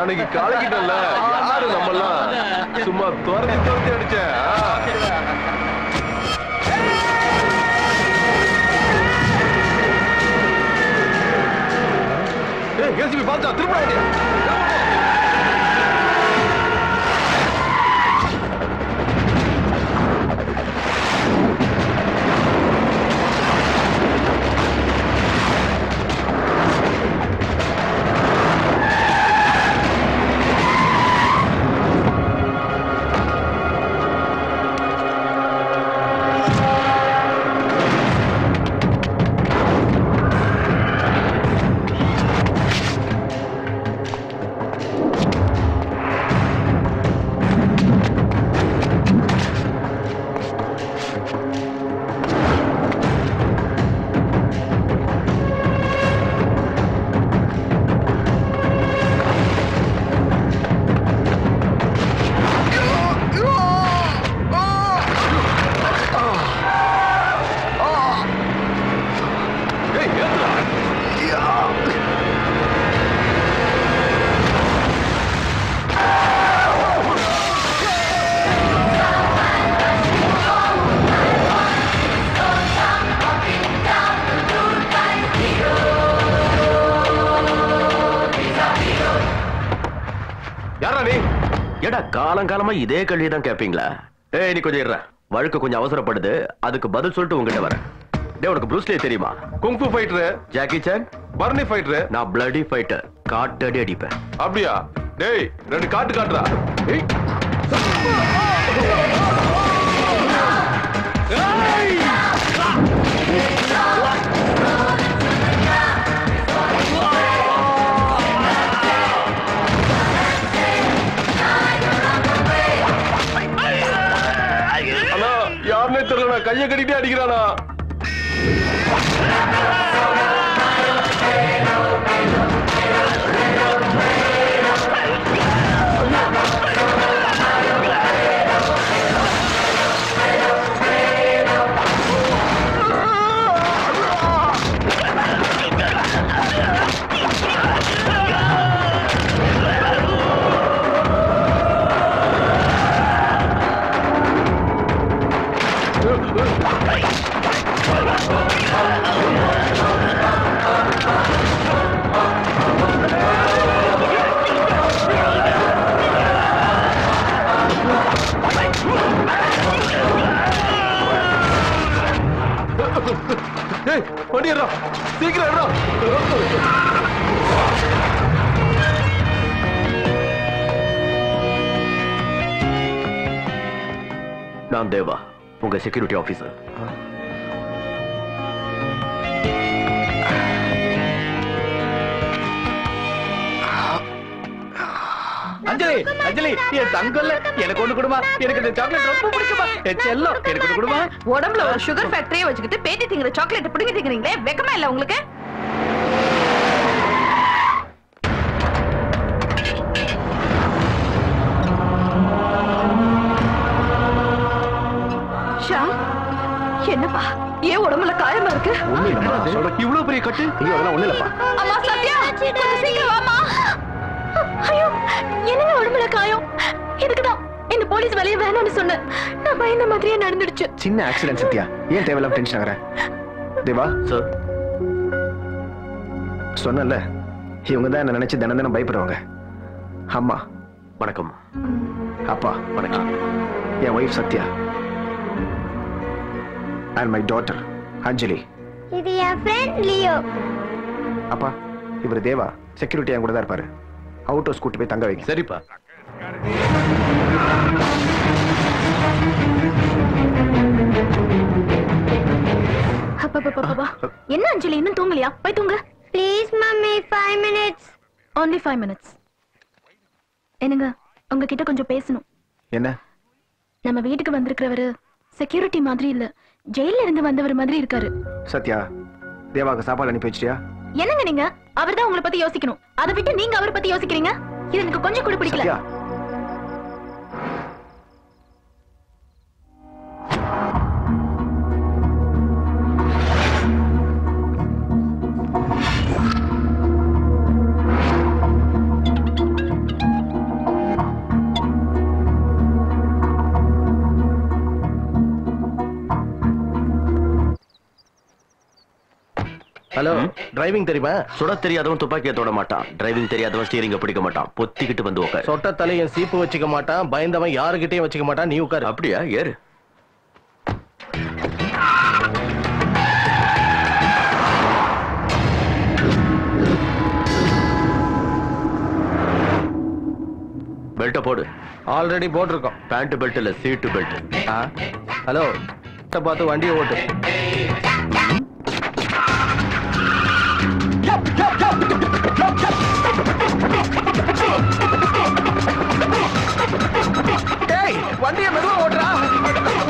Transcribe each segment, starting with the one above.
அன்னைக்கு காலைக்கிட்டல யாரு நம்மலாம் சும்மா துரத்தி துரத்தி அடிச்ச ஏசிபி பார்த்தா திரும்ப காலங்காலமா இதே கேள்வி தான் கேட்பீங்களா? நீ கொஞ்சம் இருற, வழக்கு கொஞ்சம் அவசரப்படுது, அதுக்கு பதில் சொல்லிட்டு உங்ககிட்ட வரேன். டேய், உனக்கு ப்ரூஸ் லீ தெரியுமா? Kung fu fighter. Jackie Chan Barney fighter. நான் பிளடி ஃபைட்டர், காட்டடி அடிப்பேன். அப்படியா? டேய், ரெண்டு காட்டு காட்டுறா. ஏய் தெரியல, கையை கட்டிட்டே அடிக்கிறானா? சீக்கிரம் நான் தேவா, உங்க செக்யூரிட்டி ஆபீசர். அஞ்சலி, அஞ்சலி, என் தங்கல்ல எனக்கு ஒண்ணு கொடுமா. எனக்கு இந்த சாக்லேட் ரொம்ப பிடிக்குமா. செல்லம், எனக்கு ஒண்ணு கொடுமா. உடம்புல ஒரு சுகர் ஃபேக்டரியை வச்சுக்கிட்டு பேட்டி திங்கிற சாக்லேட் பிடிங்க திங்கிறீங்களே, வெக்கமா இல்ல உங்களுக்கு? என்னப்பா, ஏன் உடம்புல காயமா இருக்கு? இவ்வளவு பெரிய கட்டு? அதெல்லாம் ஒண்ணு இல்லப்பா. அம்மா சத்யா, கொஞ்சம் சீக்கிரம் வாமா. ஐயோ, என்னங்க உடம்புல காயம்? இதுக்குதான் இந்த போலீஸ் வேலையை வேணும்னு சொன்னேன். நான் பயந்த மாதிரியே நடந்துடுச்சு. சின்ன ஆக்சிடென்ட் சத்யா, ஏன் தேவையில்லாம டென்ஷன் ஆகுற? தேவா சார், சொன்னல, இவங்க தான் என்ன நினைச்சு தினம் தினம் பயப்படுவாங்க. அம்மா வணக்கம். அப்பா வணக்கம். என் wife Sathya and my daughter Anjali. இது என் ஃப்ரெண்ட் லியோ. அப்பா, இவர் தேவா, செக்யூரிட்டி என் கூட தான் இருப்பாரு. அவுட் ஹவுஸ் கூட்டி போய் தங்க வைங்க. சரிப்பா. என்ன அஞ்சலி, இன்னும் தூங்கலையா? போய் தூங்க. Please mummy, 5 minutes. Only 5 minutes. என்னங்க, உங்ககிட்ட கொஞ்சம் பேசணும். என்ன? நம்ம வீட்டுக்கு வந்திருக்கிறவரு செக்யூரிட்டி மாதிரி இல்ல, ஜெயில இருந்து வந்தவர் மாதிரி இருக்காரு. சத்யா, தேவாக்கு சாப்பாடு அனுப்பி வச்சிட்டியா? என்னங்க நீங்க, அவர்தான் உங்களை பத்தி யோசிக்கணும். அதை விட்டு நீங்க அவரை பத்தி யோசிக்கிறீங்க. இது எனக்கு கொஞ்சம் கூட பிடிக்கல. டிரைவிங் தெரியுமா? சுட தெரியாதவன் துப்பாக்கியை தொட மாட்டான், டிரைவிங் தெரியாதவன் ஸ்டீரிங்க பிடிக்க மாட்டான். பொத்திக்கிட்டு வந்து உட்காரு. சொட்ட தலையும் சீப்பு வச்சுக்க மாட்டான், பயந்தவன் யாருகிட்டயும் வச்சுக்க மாட்டான். நீ உட்காரு. அப்படியா? ஏறு. பெல்ட்ட போடு. ஆல்ரெடி போட்டிருக்கோம். பேண்ட் பெல்ட் இல்ல, சீட்டு பெல்ட். ஹலோ, பார்த்து வண்டியை ஓட்டு. வண்டியை மெதுவா ஓட்டுறா.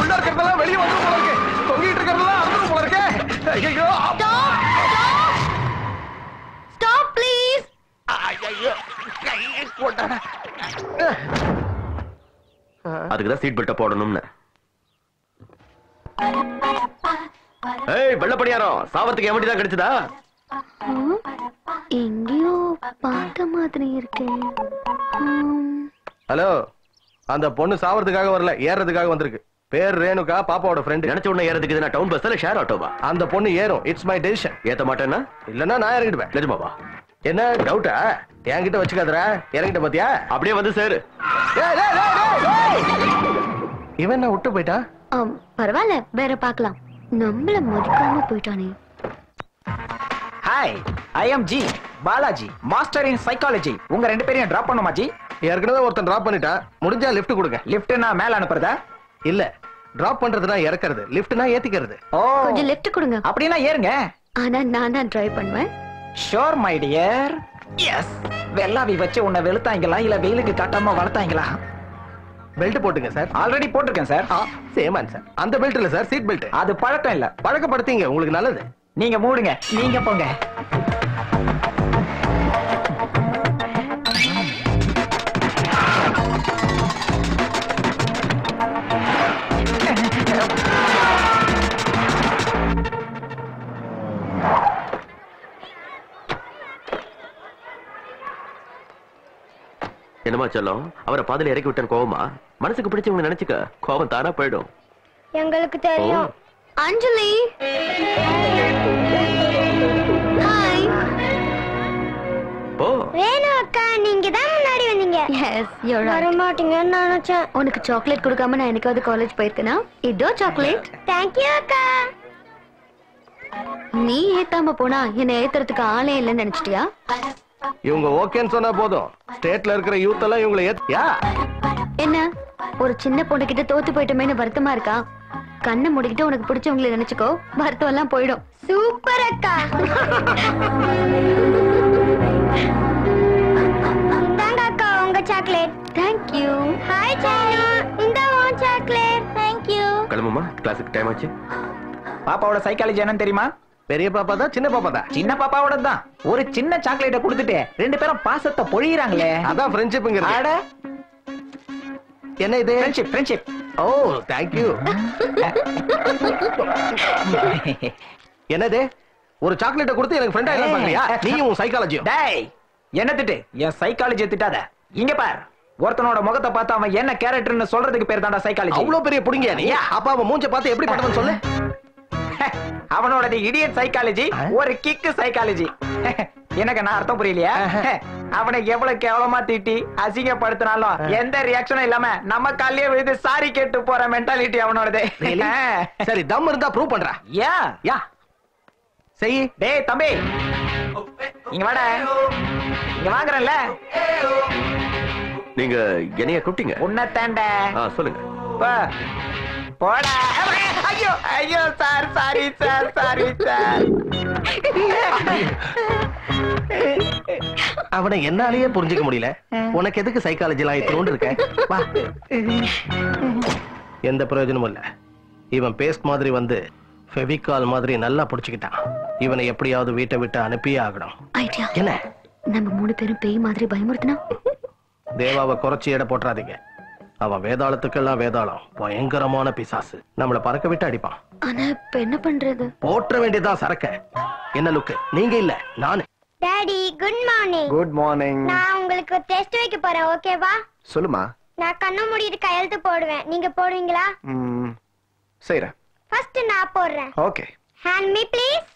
உள்ள இருக்கிறதெல்லாம் வெளியே வந்து போல இருக்கு, தொங்கிட்டு இருக்கிறதெல்லாம் அறுந்து போல இருக்கு. ஐயோ, ஸ்டாப் ப்ளீஸ். ஐயோ, கையை போட்டானா. அதுக்குதான் சீட் பெல்ட்ட போடணும்னு. ஏய், வெள்ளப்படியாரம் சாவத்துக்கு எவண்டி தான் கிடைச்சதா? எங்கேயோ பார்த்த மாதிரி இருக்கே. ஹலோ, அந்த பொண்ணு சாவறதுக்காக வரல, ஏறதுக்காக வந்திருக்கு. பேர் ரேணுகா, பாப்பாவோட ஃப்ரெண்ட். நினைச்ச உடனே ஏறதுக்கு இது டவுன் பஸ்ல ஷேர் ஆட்டோவா? அந்த பொண்ணு ஏறும். It's my decision. ஏத்த மாட்டேன்னா? இல்லன்னா நான் இறங்கிடுவேன். நிஜமாவா? என்ன டவுட்டா? என்கிட்ட வச்சுக்காதரா. இறங்கிட்ட பாத்தியா? அப்படியே வந்து சேரு. இவன் என்ன விட்டு போயிட்டா? பரவாயில்ல, வேற பார்க்கலாம். நம்மள மதிக்காம போயிட்டானே. Hi, I am G Balaji, master in psychology. உங்க ரெண்டு பேரையும் டிராப் பண்ணுமா ஜி? ஏற்கனவே ஒருத்தன் டிராப் பண்ணிட்டா. முடிஞ்சா லிஃப்ட் கொடுங்க. லிஃப்ட்னா மேல அனுப்புறதா? இல்ல, டிராப் பண்றதுனா இறக்குறது, லிஃப்ட்னா ஏத்திக்கிறது. ஓ, கொஞ்சம் லெஃப்ட் கொடுங்க. அப்படினா ஏறுங்க. ஆனா நான் தான் டிரைவ் பண்ணுவேன். Sure my dear. எஸ். வெள்ளாவி வச்சு உன்னை வெளுத்தாங்களா இல்ல வெயிலுக்கு காட்டாம வளர்த்தாங்களா? பெல்ட் போட்டுங்க சார். ஆல்ரெடி போட்டிருக்கேன் சார். Same answer. அந்த பெல்ட் இல்ல சார், சீட் பெல்ட். அது பழக்கம் இல்ல, பழக்கப்படுத்தீங்க, உங்களுக்கு நல்லது. நீங்க மூடுங்க, நீங்க போங்க. என்னமா செல்லம், அவரை பாதையில இறக்கி விட்டேன் கோவமா? மனசுக்கு பிடிச்சவங்க நினைச்சுக்க, கோவம் தானா போயிடும். எங்களுக்கு தெரியும். அஞ்சலி, ஹாய். போ. ரேணு அக்கா, நீங்க தான் முன்னாடி வந்தீங்க. எஸ், யூ ஆர் வர ரைட். மாட்டீங்கன்னு நினைச்சேன். உனக்கு சாக்லேட் கொடுக்காம நான் என்னைக்காவது காலேஜ் போயிருக்கேனா? இதோ சாக்லேட். தேங்க்யூ அக்கா. நீ ஏத்தாம போனா என்ன ஏத்துறதுக்கு ஆளே இல்லைன்னு நினைச்சிட்டியா? இவங்க ஓகேன்னு சொன்னா போதும். ஸ்டேட்ல இருக்கிற யூத் எல்லாம் இவங்களை ஏத்தியா? என்ன, ஒரு சின்ன பொண்ணு கிட்ட தோத்து போயிட்டோமேன்னு வருத்தமா இருக்கா? கண்ணை முடிக்கிட்டு உனக்கு பிடிச்சவங்களை நினைச்சுக்கோ, வருத்தம் எல்லாம் போயிடும். சூப்பர் அக்கா. இந்தாங்க அக்கா உங்க சாக்லேட். தேங்க்யூ. ஹாய் சைனா, இந்த உன் சாக்லேட். தேங்க்யூ. கிளம்புமா, கிளாஸுக்கு டைம் ஆச்சு. பாப்பாவோட சைக்காலஜி என்னன்னு தெரியுமா? பெரிய பாப்பா தான், சின்ன பாப்பா தான். சின்ன பாப்பாவோட தான். ஒரு சின்ன சாக்லேட்டை கொடுத்துட்டு ரெண்டு பேரும் பாசத்தை பொழியறாங்களே, அதான் ஃப்ரெண்ட்ஷிப்ங்கறது. அட, என்ன இது? Friendship, friendship. ஓ, தேங்க் யூ. என்னது, ஒரு சாக்லேட்டை கொடுத்து எனக்கு ஃப்ரெண்டா எல்லாம் பாக்கறியா? நீயும் உன் சைக்காலஜியும். டேய், என்ன திட்டு? என் சைக்காலஜி திட்டாத. இங்க பார், ஒருத்தனோட முகத்தை பார்த்து அவன் என்ன கேரக்டர்னு சொல்றதுக்கு பேர் தான்டா சைக்காலஜி. அவ்வளவு பெரிய புடிங்கியா நீ? அப்பா அவன் மூஞ்ச பார்த்து எப்படி பட்டவன் சொல்லு. அவனோட இடியட் சைக்காலஜி ஒரு கிக்கு சைக்காலஜி. எனக்கு நான் அர்த்தம் புரியலையா? அவனை எவ்வளவு கேவலமா திட்டி அசிங்கப்படுத்தினாலும் எந்த ரியாக்ஷனும் இல்லாம நம்ம காலையே விழுந்து சாரி கேட்டு போற மென்டாலிட்டி அவனோடது. சரி, தம் இருந்தா ப்ரூவ் பண்றா. யா யா செய். டேய் தம்பி, இங்க வாடா. இங்க வாங்குறேன்ல. நீங்க என்னைய கூப்பிட்டீங்க? உன்னை தாண்ட. சொல்லுங்க. போடா. ஐயோ ஐயோ sir, sorry sir, sorry sir. அவனை என்னாலேயே புரிஞ்சுக்க முடியல. உனக்கு எதுக்கு சைக்காலஜி எல்லாம் இத்தோண்டு இருக்க? வா. எந்த பிரயோஜனமும் இல்ல. இவன் பேஸ்ட் மாதிரி வந்து ஃபெவிகால் மாதிரி நல்லா புடிச்சுக்கிட்டான். இவனை எப்படியாவது வீட்டை விட்டு அனுப்பியே ஆகணும். ஐடியா. என்ன, நம்ம 3 பேரும் பேய் மாதிரி பயமுறுத்தினா? தேவாவை குறைச்சி எடை போட்டுறாதீங்க. அவன் வேதாளத்துக்கெல்லாம் வேதாளம், பயங்கரமான பிசாசு. நம்மள பறக்க விட்டு அடிப்பான். ஆனா இப்ப என்ன பண்றது? போற்ற வேண்டியதான் சரக்க. என்ன லுக்கு, நீங்க இல்ல நானு. Daddy, good morning. Good morning. நான் உங்களுக்கு டெஸ்ட் வைக்க போறேன், ஓகேவா? சொல்லுமா. நான் கண்ணு மூடிட்டு கையெழுத்து போடுவேன், நீங்க போடுவீங்களா? செய்றேன். ஃபர்ஸ்ட் நான் போடுறேன். Okay. Hand me please.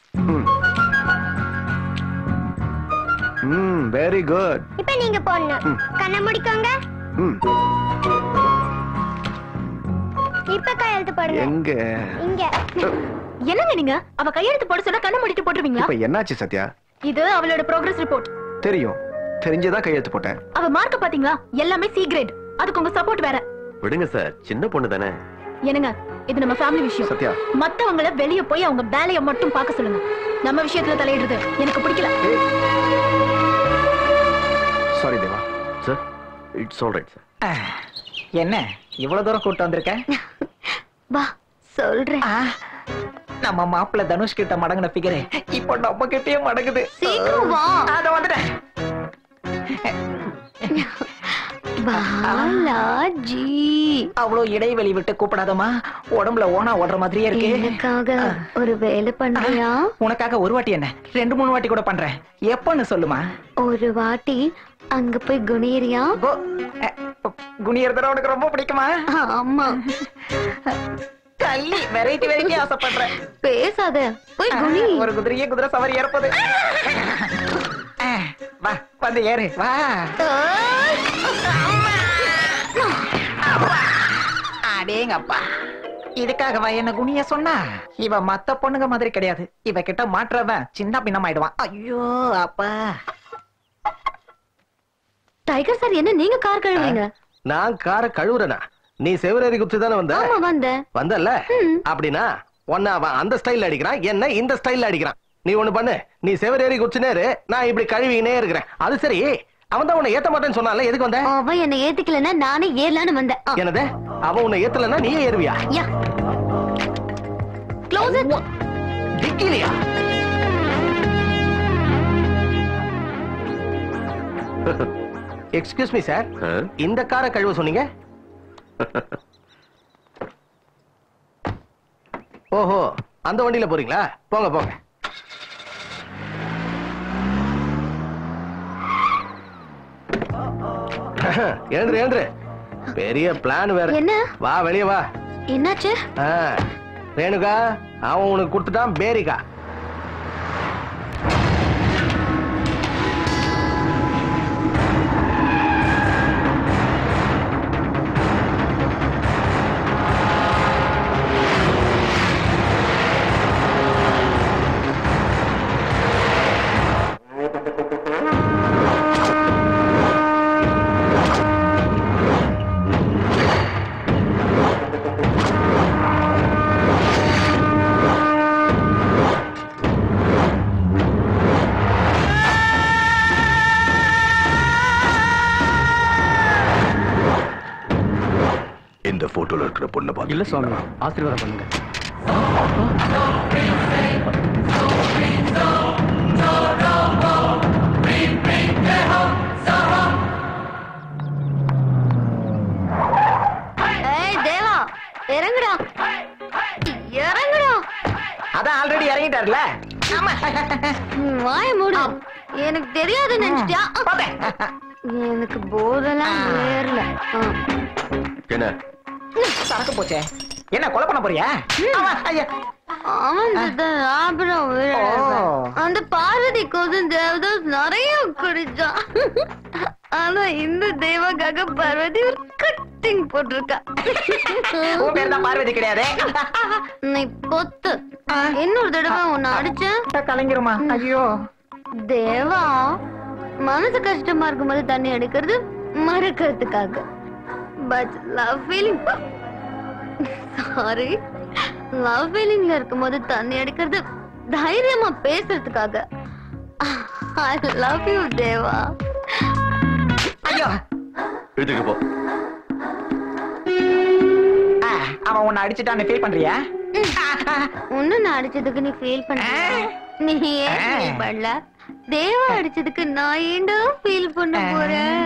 Very good. இப்ப நீங்க போடணும். கண்ணை முடிக்கோங்க. இப்ப கையெழுத்து போடுங்க. எங்க? இங்க. என்னங்க நீங்க? அவ கையெழுத்து போட சொன்னா கண்ணை மூடிட்டு போட்டுருவீங்களா? இப்ப என்னாச்சு சத்யா? இது அவளோட ப்ரோக்ரஸ் ரிப்போர்ட். தெரியும், தெரிஞ்சதா கையெழுத்து போட்டேன். அவ மார்க்க பாத்தீங்களா? எல்லாமே சி கிரேட். அதுக்கு உங்க சப்போர்ட் வேற. விடுங்க சார், சின்ன பொண்ணு தானே. என்னங்க, இது நம்ம ஃபேமிலி விஷயம். சத்யா, மத்தவங்கள வெளிய போய் அவங்க வேலைய மட்டும் பார்க்க சொல்லுங்க. நம்ம விஷயத்துல தலையிடுறது எனக்கு பிடிக்கல. Sorry Deva. Sir, it's alright sir. என்ன இவ்வளவு தூரம் கூட்டு வந்திருக்க? வா சொல்றேன். நம்ம மாப்பிள்ள தனுஷ் கிட்ட மடங்கின பிகரே இப்போ நம்ம கிட்டயே மடங்குது. சீக்கிரம் வா. அத வந்துட்டேன். பாலாஜி, அவ்வளவு இடைவெளி விட்டு கூப்பிடாதமா, உடம்புல ஓனா ஓடுற மாதிரியே இருக்கு. எனக்காக ஒரு வேலை பண்றியா? உனக்காக ஒரு வாட்டி என்ன 2-3 வாட்டி கூட பண்றேன். எப்பன்னு சொல்லுமா? ஒரு வாட்டி அங்க போய் குனியறியா? குனியறத உனக்கு ரொம்ப பிடிக்குமா? ஆமா. கள்ளி வெரைட்டி வெரைட்டி ஆசைப்படுறேன். பேசாத, போய் குனி. ஒரு குதிரை சவாரி ஏற்பது. வா வந்து ஏறு வா. அடேங்கப்பா, இதுக்காகவா என்ன குனிய சொன்னா? இவ மத்த பொண்ணுங்க மாதிரி கிடையாது. இவ கிட்ட மாற்றவன் சின்ன பின்னமாயிடுவான். ஐயோ அப்பா. டைகர் சார், என்ன நீங்க கார் கழுவுறீங்க? நான் காரை கழுவுறேனா? நீ செவரேறி குச்சி தானே வந்த? ஆமா வந்தேன். வந்தல்ல? அப்படின்னா ஒன்ன அவன் அந்த ஸ்டைல்ல அடிக்கிறான், என்ன இந்த ஸ்டைல்ல அடிக்கிறான். நீ ஒண்ணு பண்ணு, நீ செவரேறி குச்சினேரு, நான் இப்படி கழுவினே இருக்கிறேன். அது சரி, அவன் தான் உன்னை ஏத்த மாட்டேன்னு சொன்னால, எதுக்கு வந்த? அவன் என்ன ஏத்துக்கலன்னா நானே ஏறலான்னு வந்தேன். என்னது? அவன் உன்னை ஏத்தலன்னா நீயே ஏறுவியா? யா. Close it. டிக்கிலியா? எக்ஸ்கியூஸ் மீ சார், இந்த காரை கழுவ சொன்னீங்க? ஓஹோ, அந்த வண்டியில போறீங்களா? போங்க போங்க. எழுந்துரு எழுந்துரு, பெரிய பிளான் வேற. என்ன? வா வெளியே வா. என்னாச்சு? ரேணுகா, அவன் உனக்கு கொடுத்துட்டான் பேரிகா. இந்த போட்டோல இருக்கிற பொண்ணு பாத்து இல்ல சுவாமி, ஆசீர்வாதம் பண்ணுங்க. ஏய் தேவா, இறங்குடா இறங்குடா. அதான் ஆல்ரெடி இறங்கிட்டார்ல. ஆமா. வாய மூடு. எனக்கு தெரியாது நினைச்சிட்டியா? எனக்கு போதெல்லாம் ஏறல. என்ன சரக்கு போச்சே. என்ன கொலை பண்ண போறியா? அந்த பார்வதி கோசம் தேவதாஸ் நிறைய குடிச்சான். ஆனா இந்த தேவாக்காக பார்வதி ஒரு கட்டிங் போட்டிருக்கா. உன் பேர் தான் பார்வதி கிடையாது. நீ பொத்து. இன்னொரு தடவை உன்னை அடிச்சேன் கலைஞருமா? ஐயோ தேவா, மனசு கஷ்டமா இருக்கும்போது தண்ணி அடிக்கிறது மறக்கிறதுக்காக. But love feeling, sorry, love ஃபீலிங்ல இருக்கும்போது தண்ணி அடிக்கிறது தைரியமா பேசுறதுக்காக. I love you Deva. ஐயோ இதுக்கு போ. அவன் உன்னை அடிச்சுட்டான்னு ஃபீல் பண்றியா? உன்ன நான் அடிச்சதுக்கு நீ ஃபீல் பண்ண? நீ ஏன் ஃபீல் பண்ணல? தேவா அடிச்சதுக்கு நான் ஏண்டா ஃபீல் பண்ண போறேன்?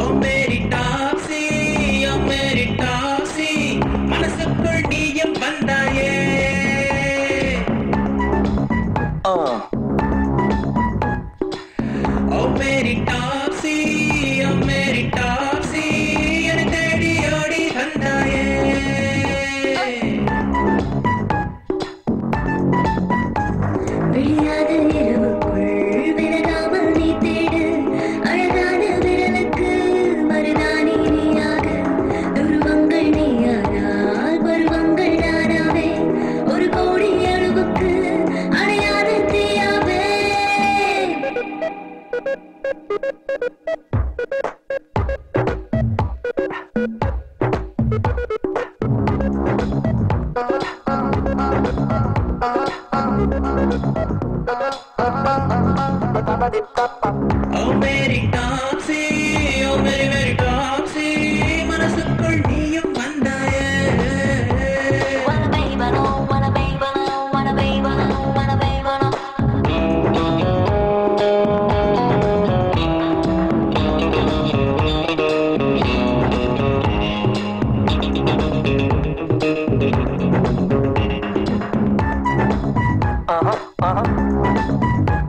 Oh, Mary Topsy, oh, Mary Topsy. Oh very topsy, oh very topsy, மனசுக்குள் நீயும் வந்தாயே. Wanna baby no, wanna baby no, wanna baby no, wanna baby no.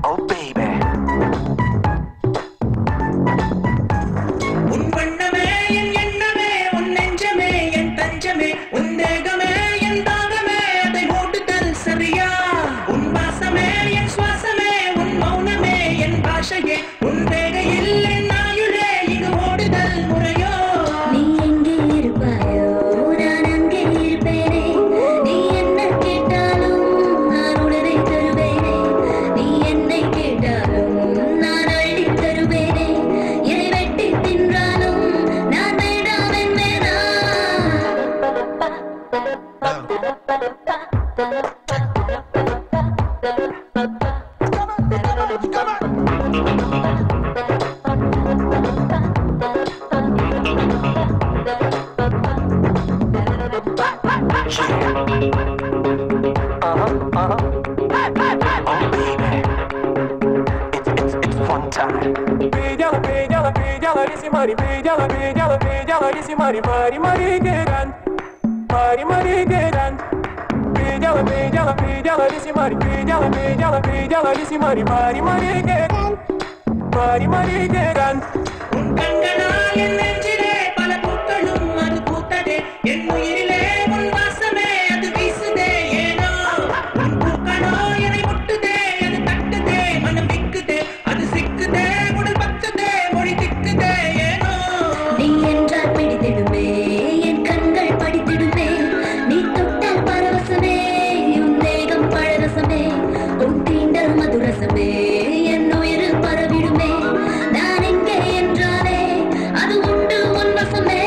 Oh baby. உன் வண்ணமே என் எண்ணமே உன் நெஞ்சமே என் தஞ்சமே உன் தேகமே என் தாகமே அதை ஓட்டுதல் சரியா உன் வாசமே என் சுவாசமே உன் மௌனமே என் பாஷையே உன் வேகையில் என் ஆயுளே இங்கு ஓடுதல் முறையோ நீ எங்கே இருப்பாயோ நான் அங்கே இருப்பேனே நீ என்ன கேட்டாலும் நான் உடனே தருவேனே நீ என்னை கேட்டாலும் நான் அள்ளி தருவேனே என்னை வெட்டி தின்றாலும் நான் வேண்டாம் என்பேனா உன் கண்களால் என் நெஞ்சிலே பல பூக்களும் அது பூத்ததே என் உயிரிலே உன் வாசமே அது வீசுதே ஏனோ உன் பூக்களோ என்னை முட்டுதே அது தட்டுதே மனம் விக்குதே அது சிக்குதே உடல் பத்துதே மொழி திக்குதே ஏனோ நீ என்றால் பிடித்திடுமே என் கண்கள் படித்திடுமே நீ தொட்டால் பரவசமே உன் தேகம் பழரசமே உன் தீண்டல் மதுரசமே என் உயிர் பரவிடுமே நான் எங்கே என்றாலே அது உண்டு உன் வசமே